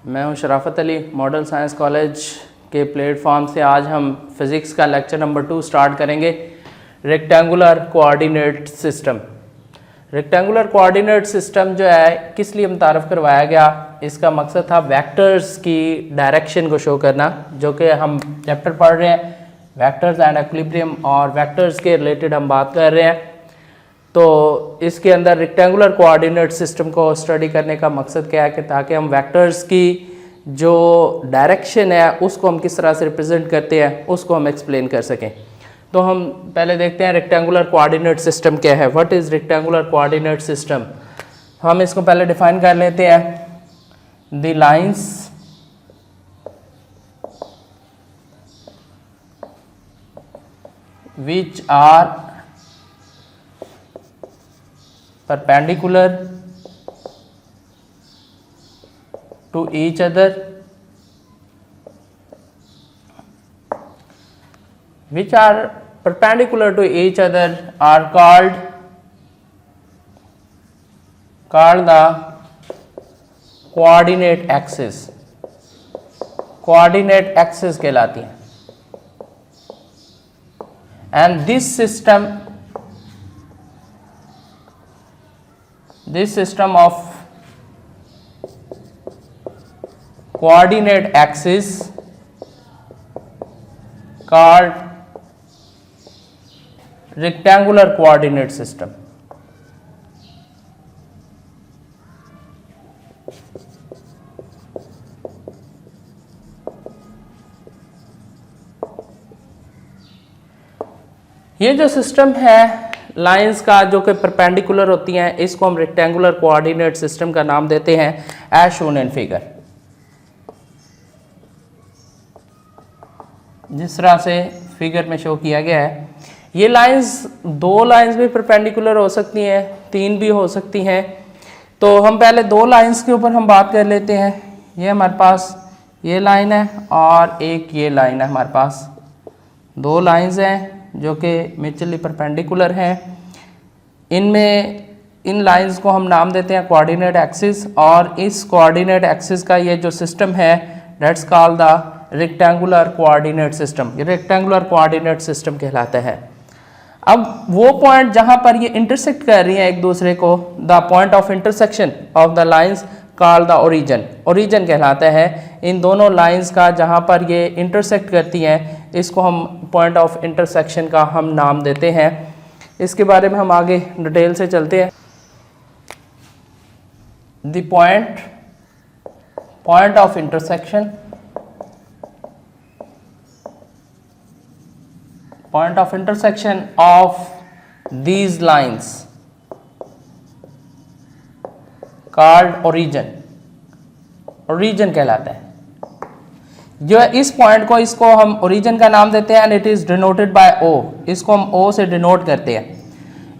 मैं हूं शराफत Ali, model science college के प्लेटफॉर्म से। आज हम फिज़िक्स का लेक्चर नंबर 2 स्टार्ट करेंगे। Rectangular coordinate system. Rectangular coordinate system जो है किस लिए मुतारफ़ करवाया गया, इसका मकसद था वेक्टर्स की डायरेक्शन को शो करना, जो कि हम चैप्टर पढ़ रहे हैं वेक्टर्स एंड इक्विलिब्रियम, और वेक्टर्स के रिलेटेड हम बात कर रहे हैं। तो इसके अंदर रेक्टेंगुलर कोऑर्डिनेट सिस्टम को स्टडी करने का मकसद क्या है कि ताकि हम वेक्टर्स की जो डायरेक्शन है उसको हम किस तरह से रिप्रेजेंट करते हैं उसको हम एक्सप्लेन कर सकें। तो हम पहले देखते हैं रेक्टेंगुलर कोऑर्डिनेट सिस्टम क्या है। What is rectangular coordinate system. हम इसको पहले डिफाइन कर लेते हैं। The lines which are perpendicular to each other, which are perpendicular to each other are called the coordinate axis। coordinate axis कहलाती हैं। And this system of coordinate axis called rectangular coordinate system। ये जो system है lines का जो कि perpendicular होती हैं, इसको हम रेक्टेंगुलर कोऑर्डिनेट सिस्टम का नाम देते हैं एज शोन इन फिगर। जिस तरह से फिगर में शो किया गया है, ये लाइंस दो लाइंस भी परपेंडिकुलर हो सकती हैं, तीन भी हो सकती हैं। तो हम पहले दो लाइंस के ऊपर हम बात कर लेते हैं। ये हमारे पास ये लाइन है और एक ये लाइन है। हमारे पास दो लाइंस हैं जो कि म्यूचुअली परपेंडिकुलर हैं। इन लाइंस को हम नाम देते हैं कोऑर्डिनेट एक्सिस, और इस कोऑर्डिनेट एक्सिस का ये जो सिस्टम है that's called the rectangular coordinate system. ये रेक्टेंगुलर कोऑर्डिनेट सिस्टम कहलाता है। अब वो पॉइंट जहां पर ये इंटरसेक्ट कर रही हैं एक दूसरे को, the point of intersection of the lines called the origin. Origin कहलाता है इन दोनों लाइंस का जहां पर ये इंटरसेक्ट करती हैं, इसको हम पॉइंट ऑफ इंटरसेक्शन का हम नाम देते हैं। इसके बारे में हम आगे डिटेल से चलते हैं। The point of intersection, point of intersection of these lines called origin. Origin कहलाता है जो है इस पॉइंट को, इसको हम ओरिजिन का नाम देते हैं and it is denoted by O. इसको हम ओ से डिनोट करते हैं।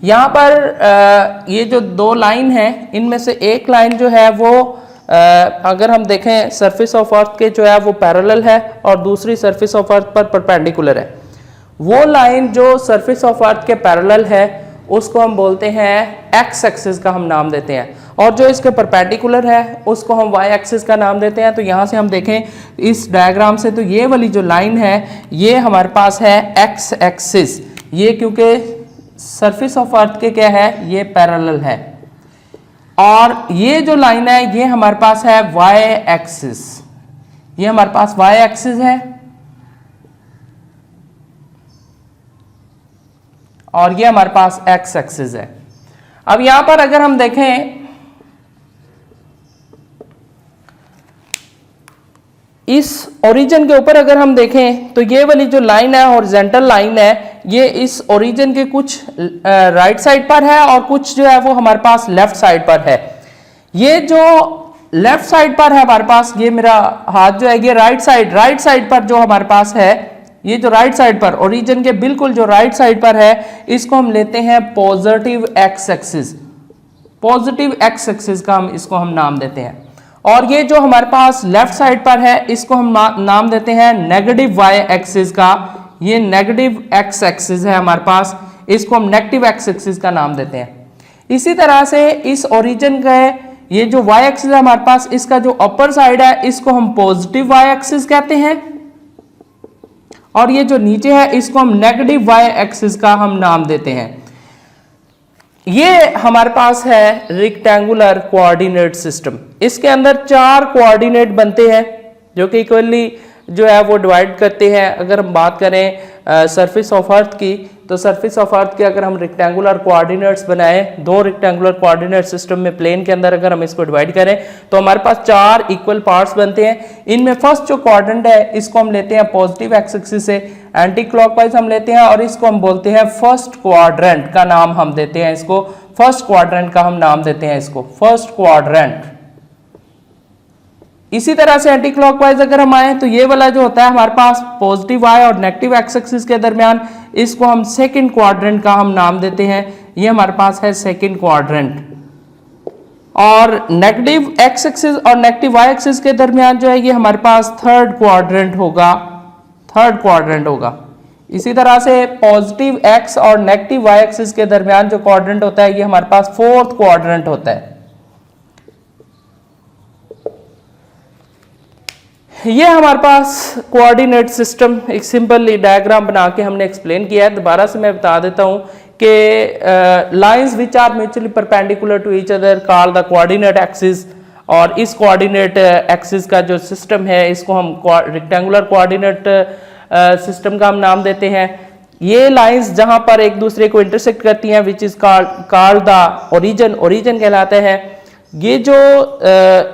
यहाँ पर ये जो दो लाइन है, इनमें से एक लाइन जो है वो अगर हम देखें सरफेस ऑफ अर्थ के जो है वो पैरेलल है और दूसरी सरफेस ऑफ अर्थ पर परपेंडिकुलर है। वो लाइन जो सरफेस ऑफ अर्थ के पैरेलल है उसको हम बोलते हैं एक्स एक्सिस का हम नाम देते हैं, और जो इसके परपेंडिकुलर है उसको हम वाई एक्सिस का नाम देते हैं। तो यहाँ से हम देखें इस डायग्राम से, तो ये वाली जो लाइन है ये हमारे पास है एक्स एक्सिस। ये क्योंकि सरफेस ऑफ अर्थ के क्या है, ये पैरेलल है। और ये जो लाइन है ये हमारे पास है वाई एक्सिस। ये हमारे पास वाई एक्सिस है और ये हमारे पास एक्स एक्सिस है। अब यहां पर अगर हम देखें इस ओरिजिन के ऊपर अगर हम देखें तो ये वाली जो लाइन है हॉरिजॉन्टल लाइन है, ये इस ओरिजिन के कुछ राइट साइड पर है और कुछ जो है वो हमारे पास लेफ्ट साइड पर है। ये जो लेफ्ट साइड पर है हमारे पास, ये मेरा हाथ जो है ये राइट साइड पर जो हमारे पास है, ये जो राइट साइड पर ओरिजिन के बिल्कुल जो राइट साइड पर है, इसको हम लेते हैं positive x axis. Positive x axis का इसको हम नाम देते हैं। और ये जो हमारे पास लेफ्ट साइड पर है इसको हम नाम देते हैं नेगेटिव वाई एक्सिस का। ये नेगेटिव एक्स एक्सिस है हमारे पास, इसको हम नेगेटिव एक्स एक्सिस का नाम देते हैं। इसी तरह से इस ओरिजिन के ये जो y एक्सिस है हमारे पास, इसका जो अपर साइड है इसको हम पॉजिटिव y एक्सिस कहते हैं, और ये जो नीचे है इसको हम नेगेटिव y एक्सिस का हम नाम देते हैं। ये हमारे पास है रेक्टेंगुलर कोऑर्डिनेट सिस्टम। इसके अंदर 4 कोऑर्डिनेट बनते हैं जो कि इक्वली जो है वो डिवाइड करते हैं। अगर हम बात करें सरफेस ऑफ अर्थ की, तो सरफेस ऑफ अर्थ के अगर हम रेक्टेंगुलर कोऑर्डिनेट्स बनाएं, 2 रेक्टेंगुलर कोऑर्डिनेट सिस्टम में प्लेन के अंदर अगर हम इसको डिवाइड करें तो हमारे पास 4 इक्वल पार्ट्स बनते हैं। इनमें फर्स्ट जो क्वाड्रेंट है इसको हम लेते हैं पॉजिटिव एक्स एक्सिस से, एंटी क्लॉकवाइज हम लेते हैं और इसको हम बोलते हैं फर्स्ट क्वाड्रेंट का नाम हम देते हैं इसको, फर्स्ट क्वाड्रेंट का हम नाम देते हैं इसको फर्स्ट क्वाड्रेंट। इसी तरह से एंटी क्लॉकवाइज अगर हम आए तो ये वाला जो होता है हमारे पास पॉजिटिव y और नेगेटिव एक्स एक्सिस के दरमियान, इसको हम सेकंड क्वाड्रेंट का हम नाम देते हैं। ये हमारे पास है सेकंड क्वाड्रेंट। और नेगेटिव एक्स एक्सिस और नेगेटिव y एक्सिस के दरमियान जो है ये हमारे पास थर्ड क्वाड्रेंट होगा, थर्ड क्वाड्रेंट होगा। इसी तरह से पॉजिटिव x और नेगेटिव y एक्सिस के दरमियान जो क्वाड्रेंट होता है ये हमारे पास फोर्थ क्वाड्रेंट होता है। ये हमारे पास कोऑर्डिनेट सिस्टम एक सिंपल डायग्राम बना के हमने एक्सप्लेन किया है। दोबारा से मैं बता देता हूं कि lines which are mutually perpendicular to each other called the coordinate axis, और इस कोऑर्डिनेट एक्सिस का जो सिस्टम है इसको हम रेक्टेंगुलर कोऑर्डिनेट सिस्टम का हम नाम देते हैं। ये लाइंस जहां पर एक दूसरे को इंटरसेक्ट करती हैं which is called the origin, origin कहलाते हैं। ये जो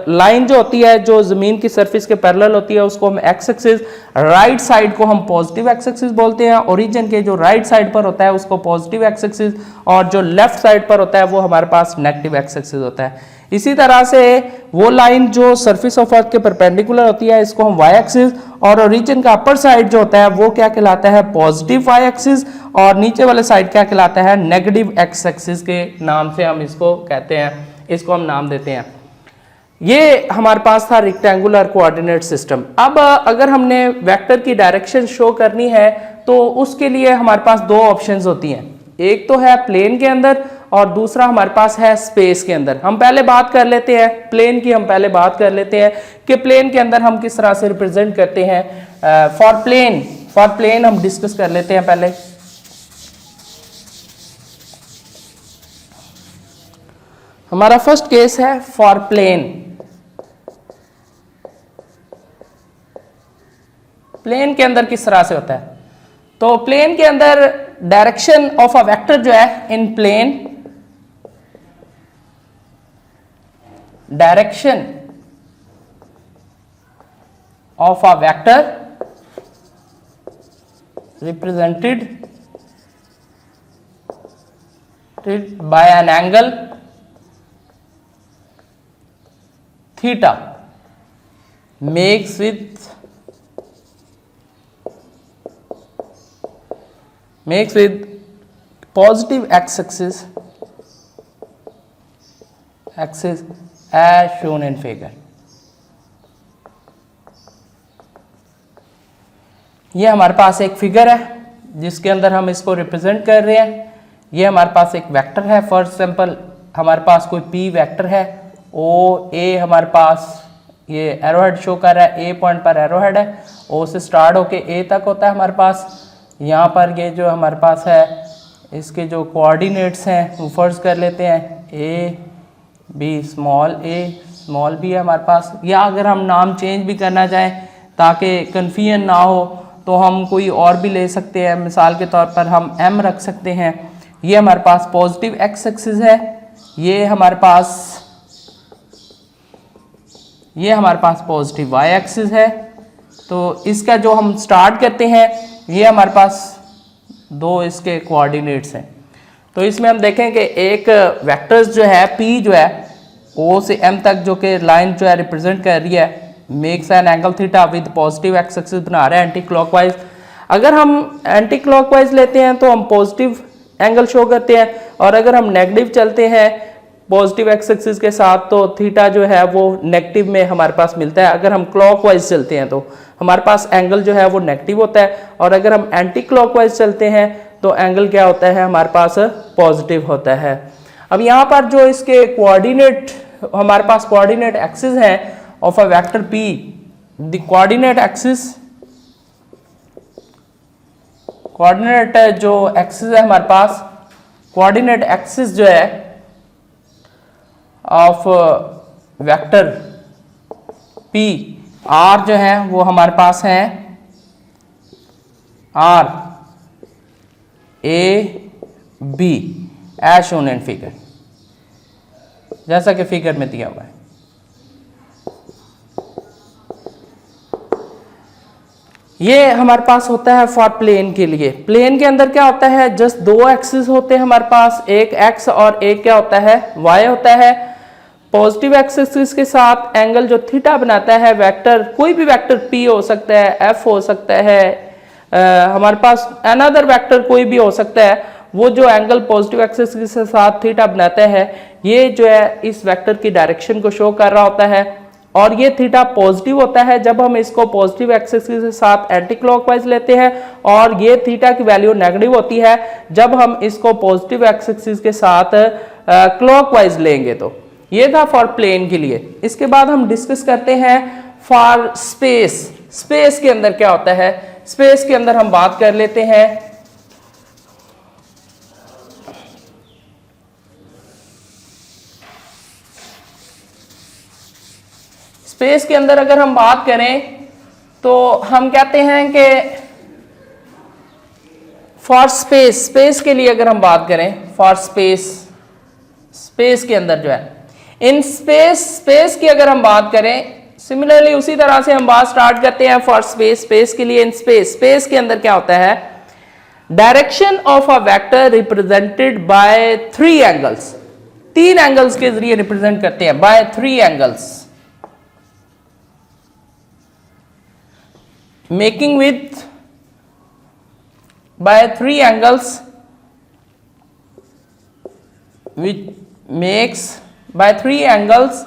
लाइन जो होती है जो जमीन की सरफेस के पैरेलल होती है उसको हम एक्स एक्सिस, राइट साइड को हम पॉजिटिव एक्स एक्सिस बोलते हैं। ओरिजिन के जो राइट साइड पर होता है उसको पॉजिटिव एक्स एक्सिस, और जो लेफ्ट साइड पर होता है वो हमारे पास नेगेटिव एक्स एक्सिस होता है। इसी तरह से वो लाइन जो सरफेस ऑफ अर्थ के परपेंडिकुलर होती है इसको हम वाई एक्सिस, और ओरिजिन का अपर साइड जो होता है वो क्या कहलाता है पॉजिटिव वाई एक्सिस, और नीचे वाले साइड क्या कहलाता है नेगेटिव एक्स एक्सिस के नाम से हम इसको कहते हैं, इसको हम नाम देते हैं। ये हमारे पास था रेक्टेंगुलर कोऑर्डिनेट सिस्टम। अब अगर हमने वेक्टर की डायरेक्शन शो करनी है तो उसके लिए हमारे पास 2 ऑप्शंस होती हैं, एक तो है प्लेन के अंदर और दूसरा हमारे पास है स्पेस के अंदर। हम पहले बात कर लेते हैं प्लेन की, हम पहले बात कर लेते हैं कि प्लेन के अंदर हम किस तरह से रिप्रेजेंट करते हैं। फॉर प्लेन हम डिस्कस कर लेते हैं पहले। हमारा फर्स्ट केस है फॉर प्लेन। प्लेन के अंदर किस तरह से होता है, तो प्लेन के अंदर डायरेक्शन ऑफ अ वेक्टर जो है in plane, direction of a vector represented by an angle theta makes with positive x axis as shown in figure। ये हमारे पास एक फिगर है जिसके अंदर हम इसको रिप्रेजेंट कर रहे हैं। ये हमारे पास एक वेक्टर है, फॉर एग्जांपल हमारे पास कोई p वेक्टर है, ओ ए हमारे पास ये एरोहेड शो कर रहा है, ए पॉइंट पर एरोहेड है, ओ से स्टार्ट होके ए तक होता है हमारे पास। यहाँ पर ये जो हमारे पास है इसके जो कोऑर्डिनेट्स हैं वो फर्ज कर लेते हैं A B, small a small b है हमारे पास। या अगर हम नाम चेंज भी करना चाहें ताकि कन्फ्यूजन ना हो तो हम कोई और भी ले सकते हैं, मिसाल के तौर पर हम एम रख सकते हैं। ये हमारे पास पॉजिटिव एक्स एक्सिस है, ये हमारे पास पॉजिटिव वाई एक्सिस है। तो इसका जो हम स्टार्ट करते हैं ये हमारे पास 2 इसके कोऑर्डिनेट्स हैं। तो इसमें हम देखें कि एक वेक्टर्स जो है p जो है o से m तक जो कि लाइन जो है रिप्रेजेंट कर रही है, makes an angle theta with positive x axis बना रहा है एंटी क्लॉकवाइज। अगर हम एंटी क्लॉकवाइज लेते हैं तो हम पॉजिटिव एंगल शो करते हैं, और अगर हम नेगेटिव चलते हैं पॉजिटिव एक्स एक्सिस के साथ तो थीटा जो है वो नेगेटिव में हमारे पास मिलता है। अगर हम क्लॉकवाइज चलते हैं तो हमारे पास एंगल जो है वो नेगेटिव होता है, और अगर हम एंटी क्लॉकवाइज चलते हैं तो एंगल क्या होता है हमारे पास पॉजिटिव होता है। अब यहाँ पर जो इसके कोऑर्डिनेट हमारे पास कोऑर्डिनेट एक्सिस है of a vector P, the coordinate axis, coordinate जो एक्सिस है हमारे पास, कोऑर्डिनेट एक्सिस जो है ऑफ वेक्टर पी आर जो है वो हमारे पास है R A B as shown in figure, जैसा कि फिगर में दिया हुआ है। ये हमारे पास होता है फॉर प्लेन के लिए। प्लेन के अंदर क्या होता है, जस्ट दो एक्सिस होते हैं हमारे पास, एक एक्स और एक क्या होता है, वाई होता है। पॉजिटिव एक्सिस के साथ एंगल जो थीटा बनाता है, वेक्टर कोई भी वेक्टर पी हो सकता है, एफ हो सकता है, हमारे पास अनदर वेक्टर कोई भी हो सकता है, वो जो एंगल पॉजिटिव एक्सिस के साथ थीटा बनाता है, ये जो है इस वेक्टर की डायरेक्शन को शो कर रहा होता है। और ये थीटा पॉजिटिव होता है जब हम इसको पॉजिटिव एक्सिस के साथ एंटी क्लॉकवाइज लेते हैं, और ये थीटा की वैल्यू नेगेटिव होती है जब हम इसको पॉजिटिव एक्सिस के साथ क्लॉकवाइज लेंगे। तो ये था फॉर प्लेन के लिए। इसके बाद हम डिस्कस करते हैं फॉर स्पेस। स्पेस के अंदर क्या होता है, स्पेस के अंदर हम बात कर लेते हैं स्पेस के अंदर अगर हम बात करें तो हम कहते हैं कि फॉर स्पेस, स्पेस के लिए अगर हम बात करें फॉर स्पेस, स्पेस के अंदर जो है इन स्पेस, स्पेस की अगर हम बात करें, सिमिलरली उसी तरह से हम बात स्टार्ट करते हैं फॉर स्पेस। स्पेस के लिए इन स्पेस, स्पेस के अंदर क्या होता है, direction of a vector represented by three angles, तीन एंगल्स के जरिए रिप्रेजेंट करते हैं, by three angles, making with by three angles which makes by three angles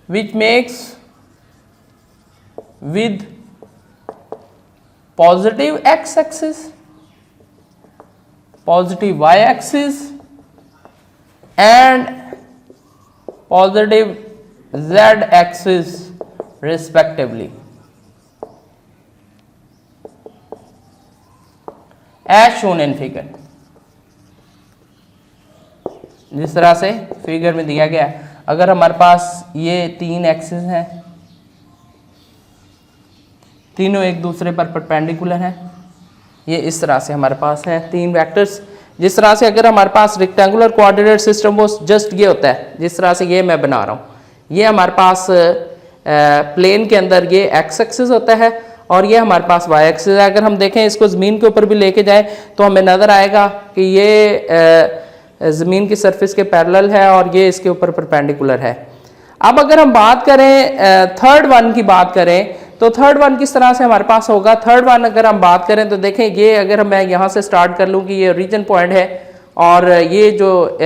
which makes with positive x axis, positive y axis and positive z axis respectively, as shown in figure। जिस तरह से figure में दिया गया, अगर हमारे पास ये तीन एक्सिस हैं, तीनों एक दूसरे पर परपेंडिकुलर हैं, ये इस तरह से हमारे पास हैं तीन वेक्टर्स। जिस तरह से अगर हमारे पास रेक्टेंगुलर कोऑर्डिनेट सिस्टम वो जस्ट ये होता है, जिस तरह से ये मैं बना रहा हूँ, ये हमारे पास प्लेन के अंदर ये एक्स एक्सिस होता है और ये हमारे पास वाई एक्सिस है। अगर हम देखें इसको ज़मीन के ऊपर भी लेके जाएं तो हमें नज़र आएगा कि ये ज़मीन की सरफेस के पैरेलल है और ये इसके ऊपर परपेंडिकुलर है। अब अगर हम बात करें थर्ड वन की बात करें तो थर्ड वन किस तरह से हमारे पास होगा। थर्ड वन अगर हम बात करें तो देखें, ये अगर मैं यहाँ से स्टार्ट कर लूँ कि ये ओरिजिन पॉइंट है और ये जो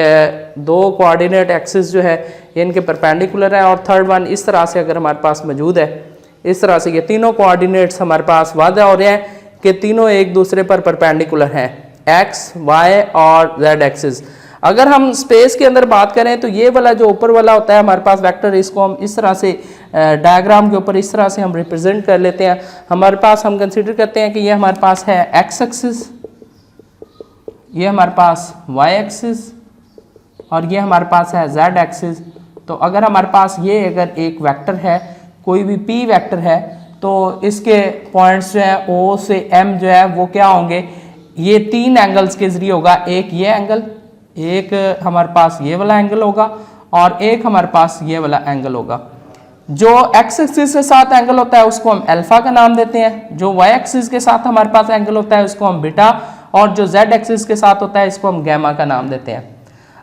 दो कोऑर्डिनेट एक्सिस जो है ये इनके परपेंडिकुलर है, और थर्ड वन इस तरह से अगर हमारे पास मौजूद है, इस तरह से ये तीनों कोऑर्डिनेट्स हमारे पास वाज़ेह हो रहे हैं कि तीनों एक दूसरे पर परपेंडिकुलर हैं, एक्स वाई और जेड एक्सिस। अगर हम स्पेस के अंदर बात करें तो ये वाला जो ऊपर वाला होता है हमारे पास वेक्टर, इसको हम इस तरह से डायग्राम के ऊपर इस तरह से हम रिप्रेजेंट कर लेते हैं। हमारे पास हम कंसीडर करते हैं कि ये हमारे पास है एक्स एक्सिस, ये हमारे पास वाई एक्सिस और ये हमारे पास है जेड एक्सिस। तो अगर हमारे पास ये अगर एक वेक्टर है, कोई भी पी वेक्टर है, तो इसके पॉइंट्स जो है ओ से एम जो है वो क्या होंगे, ये तीन एंगल्स के जरिए होगा। एक ये एंगल, एक हमारे पास ये वाला एंगल होगा और एक हमारे पास ये वाला एंगल होगा। जो एक्स एक्सिस के साथ एंगल होता है उसको हम अल्फा का नाम देते हैं, जो वाई एक्सिस के साथ हमारे पास एंगल होता है उसको हम बीटा, और जो जेड एक्सिस के साथ होता है इसको हम गैमा का नाम देते हैं।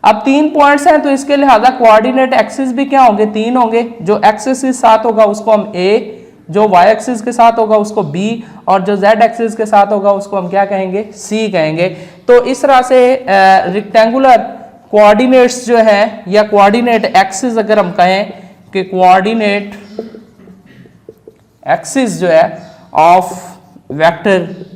अब तीन पॉइंट्स हैं तो इसके लिहाजा कोऑर्डिनेट एक्सिस भी क्या होंगे, तीन होंगे। जो एक्सिस के साथ होगा उसको हम ए, जो वाई एक्सिस के साथ होगा उसको बी, और जो जेड एक्सिस के साथ होगा उसको हम क्या कहेंगे, सी कहेंगे। तो इस तरह से रेक्टेंगुलर कोऑर्डिनेट्स जो है या कोऑर्डिनेट एक्सिस अगर हम कहें कि कोऑर्डिनेट एक्सिस जो है ऑफ वेक्टर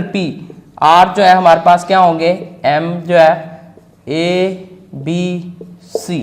पी, आर जो है हमारे पास क्या होंगे, एम जो है ए बी सी,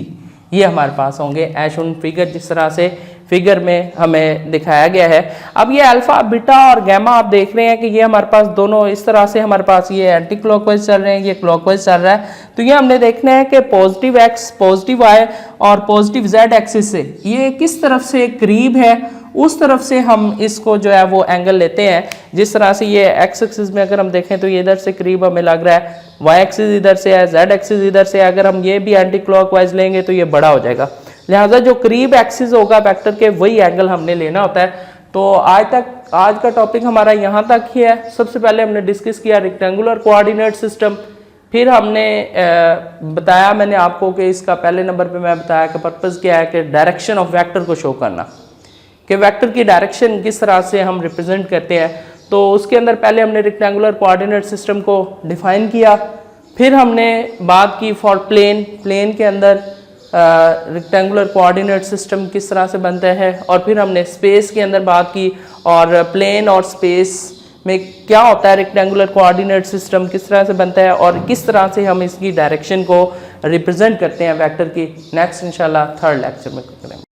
ये हमारे पास होंगे एज शोन फिगर, जिस तरह से फिगर में हमें दिखाया गया है। अब ये अल्फा बीटा और गैमा आप देख रहे हैं कि ये हमारे पास दोनों इस तरह से हमारे पास ये एंटी क्लॉकवाइज चल रहे हैं, ये क्लॉकवाइज चल रहा है। तो ये हमने देखना है कि पॉजिटिव एक्स, पॉजिटिव वाई और पॉजिटिव जेड एक्सिस से ये किस तरफ से करीब है, उस तरफ से हम इसको जो है वो एंगल लेते हैं। जिस तरह से ये एक्स एक्सिस में अगर हम देखें तो ये इधर से करीब हमें लग रहा है, वाई एक्सिस इधर से है, जेड एक्सिस इधर से है। अगर हम ये भी एंटी क्लॉकवाइज लेंगे तो ये बड़ा हो जाएगा, लिहाजा जो करीब एक्सिस होगा वेक्टर के वही एंगल हमने लेना होता है। तो आज का टॉपिक हमारा यहाँ तक ही है। सबसे पहले हमने डिस्कस किया रेक्टेंगुलर कोऑर्डिनेट सिस्टम, फिर हमने बताया मैंने आपको कि इसका पहले नंबर पे मैं बताया कि पर्पस क्या है कि डायरेक्शन ऑफ वेक्टर को शो करना, कि वेक्टर की डायरेक्शन किस तरह से हम रिप्रेजेंट करते हैं। तो उसके अंदर पहले हमने रेक्टेंगुलर कोऑर्डिनेट सिस्टम को डिफाइन किया, फिर हमने बात की फॉर प्लेन, प्लेन के अंदर रेक्टेंगुलर कोऑर्डिनेट सिस्टम किस तरह से बनता है, और फिर हमने स्पेस के अंदर बात की और प्लेन और स्पेस में क्या होता है, रेक्टेंगुलर कोऑर्डिनेट सिस्टम किस तरह से बनता है और किस तरह से हम इसकी डायरेक्शन को रिप्रेजेंट करते हैं वेक्टर की। नेक्स्ट इंशाल्लाह थर्ड लेक्चर में करेंगे।